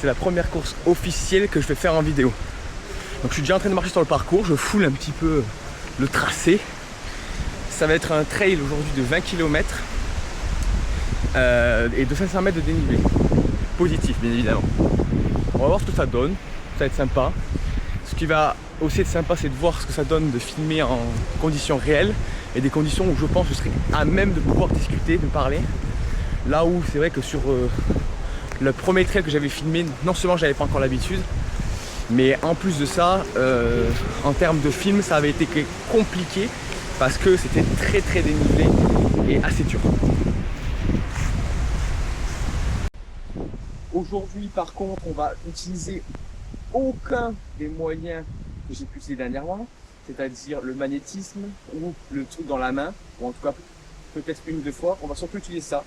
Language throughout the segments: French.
c'est la première course officielle que je vais faire en vidéo. Donc je suis déjà en train de marcher sur le parcours, je foule un petit peu le tracé. Ça va être un trail aujourd'hui de 20 km et de 500 mètres de dénivelé. Positif bien évidemment. On va voir ce que ça donne, ça va être sympa. Ce qui va aussi être sympa, c'est de voir ce que ça donne de filmer en conditions réelles et des conditions où je pense que je serai à même de pouvoir discuter, de parler. Là où c'est vrai que sur le premier trail que j'avais filmé, non seulement j'avais pas encore l'habitude, mais en plus de ça, en termes de film, ça avait été compliqué parce que c'était très dénivelé et assez dur. Aujourd'hui par contre, on va utiliser aucun des moyens que j'ai pu utiliser dernièrement, c'est-à-dire le magnétisme ou le truc dans la main, ou en tout cas peut-être une ou deux fois. On va surtout utiliser ça.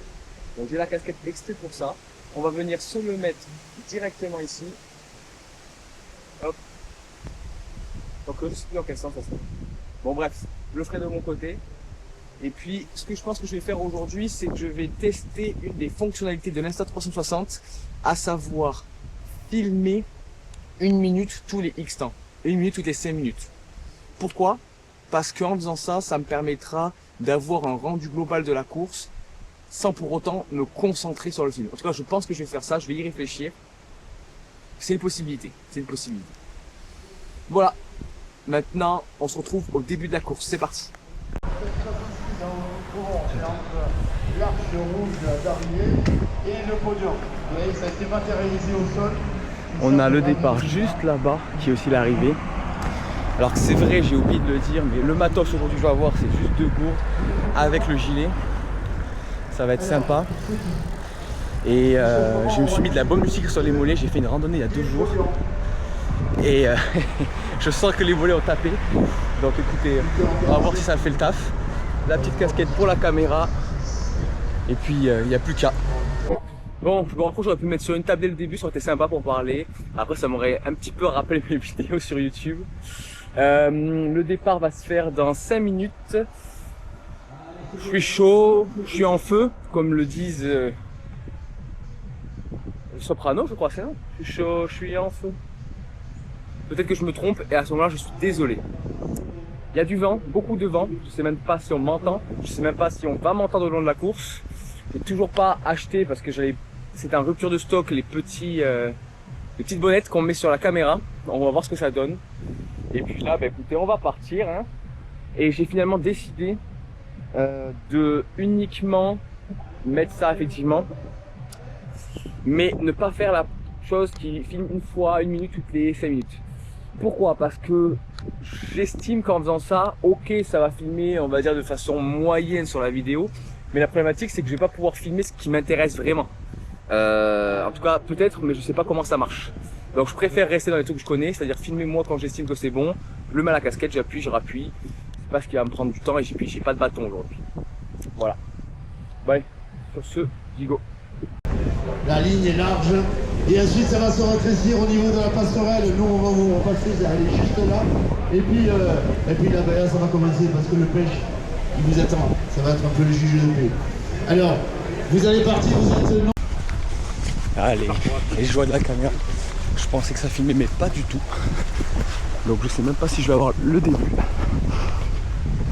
Donc j'ai la casquette exprès pour ça. On va venir se le mettre directement ici. Hop. Donc je ne sais plus dans quel sens ça se fait. Bon bref, je le ferai de mon côté. Et puis ce que je pense que je vais faire aujourd'hui, c'est que je vais tester une des fonctionnalités de l'Insta360, à savoir filmer 1 minute tous les X temps, 1 minute toutes les 5 minutes. Pourquoi? Parce qu'en faisant ça, ça me permettra d'avoir un rendu global de la course sans pour autant me concentrer sur le film. En tout cas, je pense que je vais faire ça, je vais y réfléchir. C'est une possibilité, c'est une possibilité. Voilà, maintenant on se retrouve au début de la course, c'est parti. L'arche rouge d'arrivée et le podium. Vous voyez, ça a été matérialisé au sol. On a le départ juste là-bas, qui est aussi l'arrivée. Alors que c'est vrai, j'ai oublié de le dire, mais le matos aujourd'hui je vais avoir, c'est juste 2 gourdes avec le gilet. Ça va être sympa. Et je me suis mis de la bonne musique sur les mollets. J'ai fait une randonnée il y a 2 jours. Et je sens que les mollets ont tapé. Donc écoutez, on va voir si ça fait le taf. La petite casquette pour la caméra. Et puis il n'y a plus qu'à. Bon, j'aurais pu mettre sur une table dès le début, ça aurait été sympa pour parler. Après, ça m'aurait un petit peu rappelé mes vidéos sur YouTube. Le départ va se faire dans 5 minutes. Je suis chaud, je suis en feu, comme le disent Soprano, je crois, c'est ça. Je suis chaud, je suis en feu. Peut-être que je me trompe et à ce moment-là, je suis désolé. Il y a du vent, beaucoup de vent. Je sais même pas si on m'entend. Je sais même pas si on va m'entendre au long de la course. J'ai toujours pas acheté parce que c'est en rupture de stock les petites bonnettes qu'on met sur la caméra. On va voir ce que ça donne. Et puis là, bah, écoutez, on va partir. Hein. Et j'ai finalement décidé de uniquement mettre ça effectivement, mais ne pas faire la chose qui filme une fois, 1 minute toutes les 5 minutes. Pourquoi? Parce que j'estime qu'en faisant ça, ok, ça va filmer, on va dire de façon moyenne sur la vidéo, mais la problématique c'est que je vais pas pouvoir filmer ce qui m'intéresse vraiment. En tout cas peut-être, mais je sais pas comment ça marche. Donc je préfère rester dans les trucs que je connais, c'est-à-dire filmer moi quand j'estime que c'est bon, je le mets à la casquette, j'appuie, je rappuie. C'est pas ce qui va me prendre du temps et j'ai pas de bâton aujourd'hui. Voilà. Bon, sur ce, go. La ligne est large et ensuite ça va se rétrécir au niveau de la passerelle. Nous on va passer, elle est juste là. Et puis là, ben, là ça va commencer parce que le pêche il vous attend. Ça va être un peu le juge de paix. Alors, vous allez partir, vous êtes non. Allez, les joies de la caméra. Je pensais que ça filmait mais pas du tout. Donc je sais même pas si je vais avoir le début.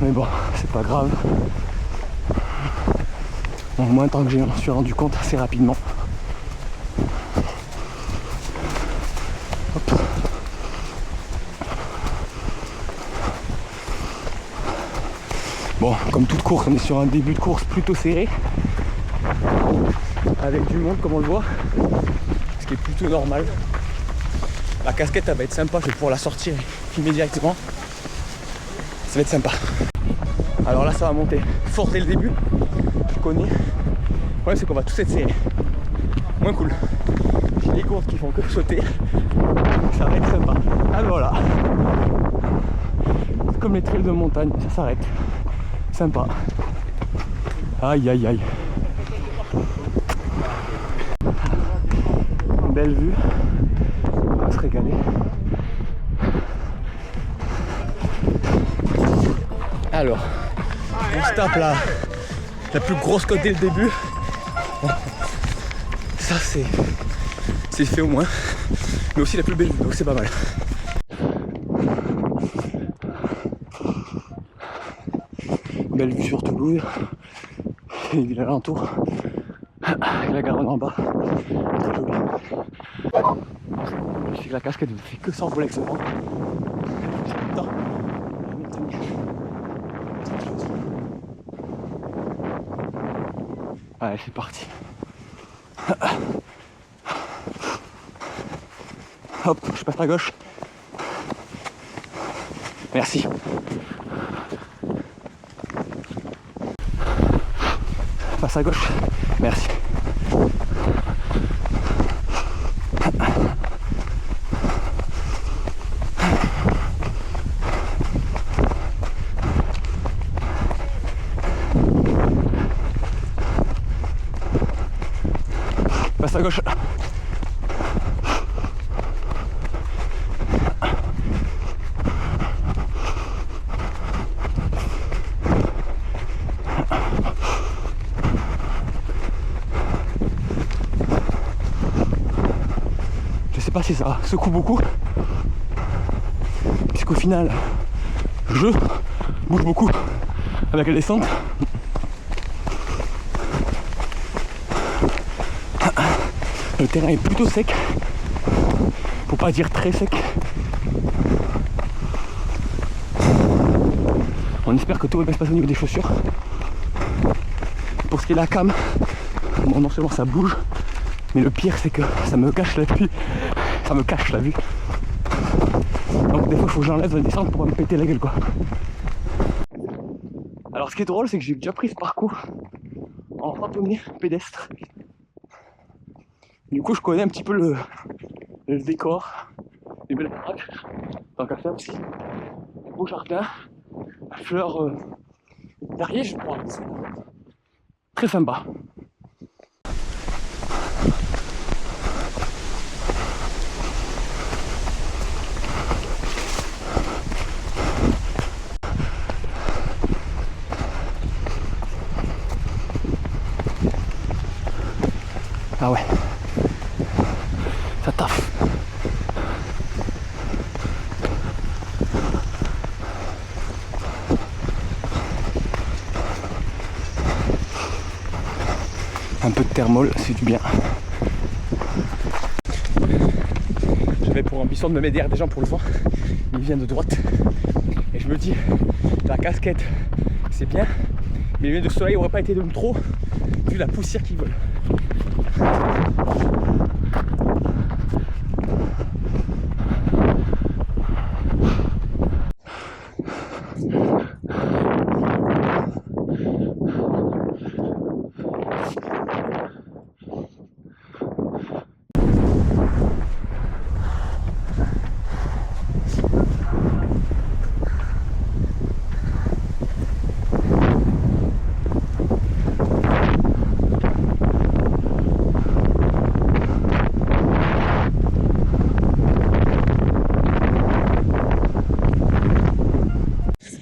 Mais bon, c'est pas grave. Au moins tant que je m'en suis rendu compte assez rapidement. Hop. Bon, comme toute course, on est sur un début de course plutôt serré. Avec du monde comme on le voit. Ce qui est plutôt normal. La casquette elle va être sympa, je vais pouvoir la sortir et filmer directement. Ça va être sympa. Alors là ça va monter fort dès le début. Je connais. Le problème c'est qu'on va tous être serrés. Moins cool. J'ai des gourdes qui font que sauter. Ça va être sympa. Alors voilà. C'est comme les trails de montagne, ça s'arrête. Sympa. Aïe aïe aïe. Belle vue. On va se régaler. Alors, on se tape la plus grosse côte dès le début. Ça c'est fait au moins, mais aussi la plus belle vue, donc c'est pas mal. Belle vue sur Toulouse, et les villes alentours, avec la Garonne en bas, très joli. Je sais que la cascade ne fait que s'envoler avec ce vent. Allez, c'est parti. Hop, je passe à gauche. Merci. Passe à gauche. Merci. Passe à gauche. Je sais pas si ça secoue beaucoup, puisqu'au final, je bouge beaucoup avec la descente. Le terrain est plutôt sec, pour pas dire très sec. On espère que tout va bien se passer au niveau des chaussures. Pour ce qui est de la cam, bon, non seulement ça bouge, mais le pire c'est que ça me cache la vue. Ça me cache la vue. Donc des fois il faut que j'enlève la descente pour pas me péter la gueule quoi. Alors ce qui est drôle c'est que j'ai déjà pris ce parcours en randonnée pédestre. Du coup je connais un petit peu le décor, les belles baraques, tant qu'à faire aussi. Un beau jardin, fleurs d'Arié je crois. Très sympa. Ah ouais, ça taffe. Un peu de thermol, c'est du bien. J'avais pour ambition de me mettre derrière des gens pour le vent. Il vient de droite. Et je me dis, la casquette, c'est bien. Mais les lunettes de soleil n'auraient pas été de trop, vu la poussière qui vole.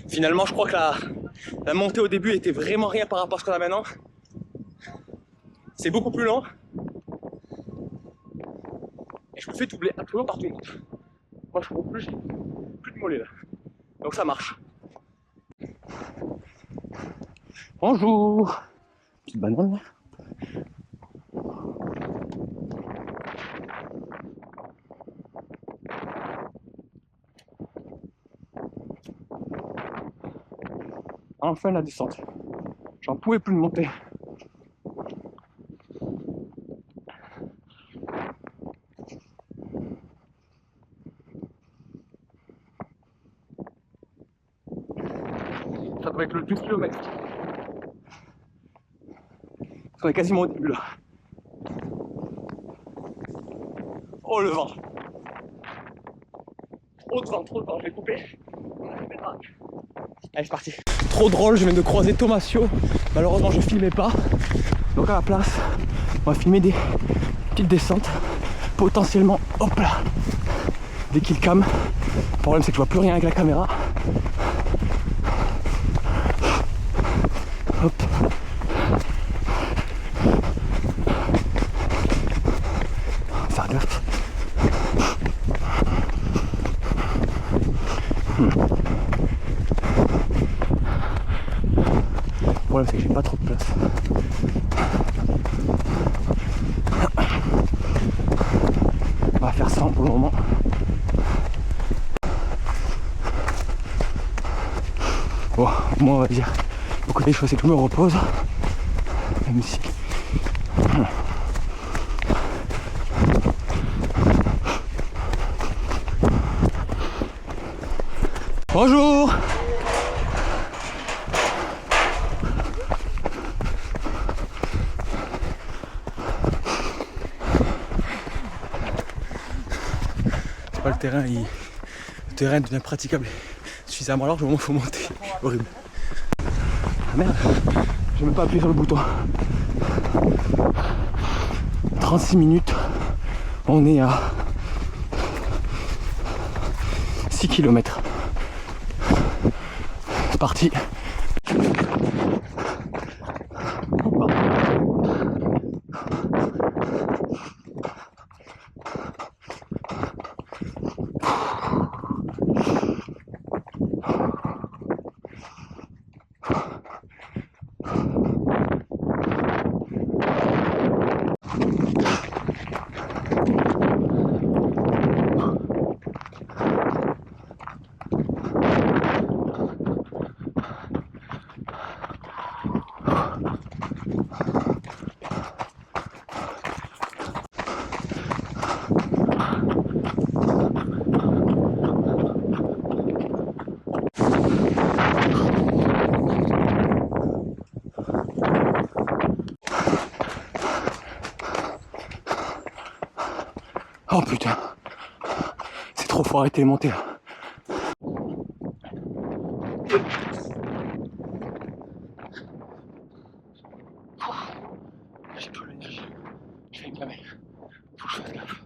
Finalement, je crois que la montée au début était vraiment rien par rapport à ce qu'on a maintenant. C'est beaucoup plus lent. Et je me fais doubler absolument par tout le monde. Moi, je trouve plus de mollets là. Donc ça marche. Bonjour. Petite banane là. Enfin la descente. J'en pouvais plus de monter. Ça doit être le 12 km. On est quasiment au début là. Oh le vent. Trop de vent, je vais couper. Allez c'est parti. Trop drôle, je viens de croiser Thomasio. Malheureusement je filmais pas. Donc à la place, on va filmer des petites descentes. Potentiellement, hop là, des kill cam. Le problème c'est que je vois plus rien avec la caméra. Hop. Ça regarde. Le problème c'est que j'ai pas trop de place. On va faire ça pour le moment. Bon, moi on va dire, beaucoup des choses c'est que je me repose, même si... Bonjour! C'est pas le terrain, le terrain devient praticable suffisamment large au moment où il faut monter. Horrible. Ah merde, j'ai même pas appuyé sur le bouton. 36 minutes, on est à 6 km. C'est parti. Oh putain, c'est trop fort, arrêtez de monter là. J'ai plus l'énergie, je vais me calmer, faut que je fasse gaffe.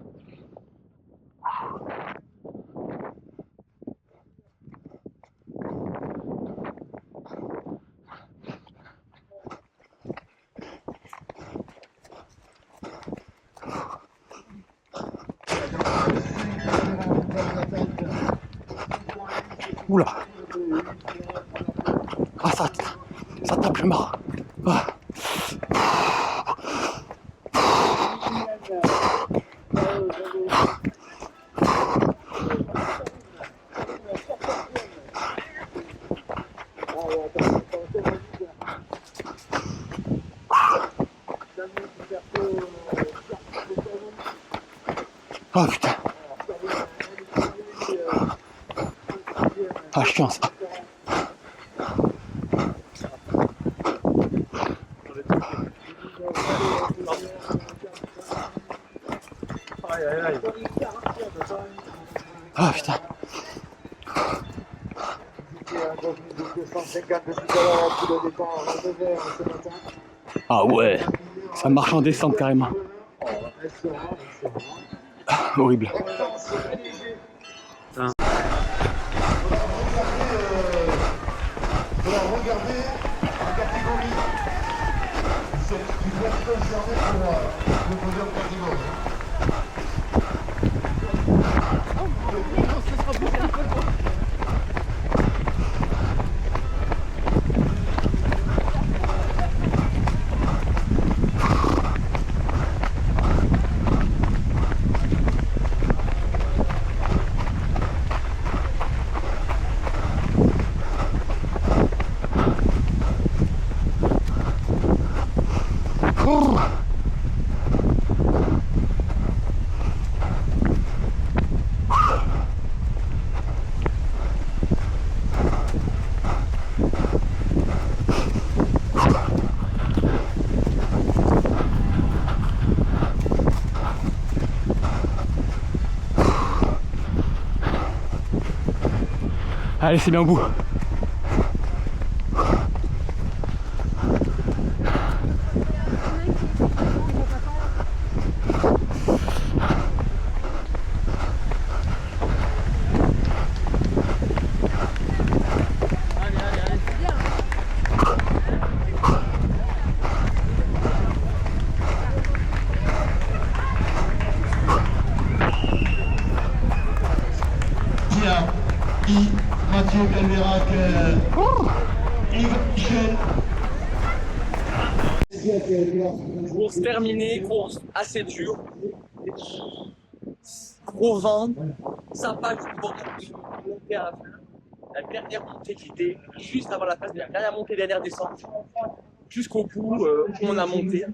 Oula. Ah ça tape le marre. Ah. Oh putain. Ah chiant ça. Ah putain. Ah ouais, ça marche en descente carrément. Ah, horrible. Regardez la catégorie. Tu dois être concerné pour le podium catégorie. Allez, c'est bien au bout. verra que Yves Michel. Course terminée, course assez dure. Gros vent, ça passe monter à la dernière montée qui était juste avant la phase de la dernière montée, dernière descente. Jusqu'au bout, on a monté.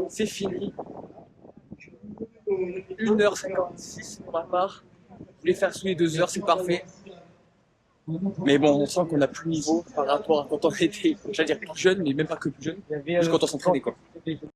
C'est fini. 1h56 pour ma part. Je voulais faire sous les 2 heures, c'est parfait. Mais bon, on sent qu'on a plus de niveau par rapport à quand on était, j'allais dire plus jeune, mais même pas que plus jeune, juste quand on s'entraînait quoi.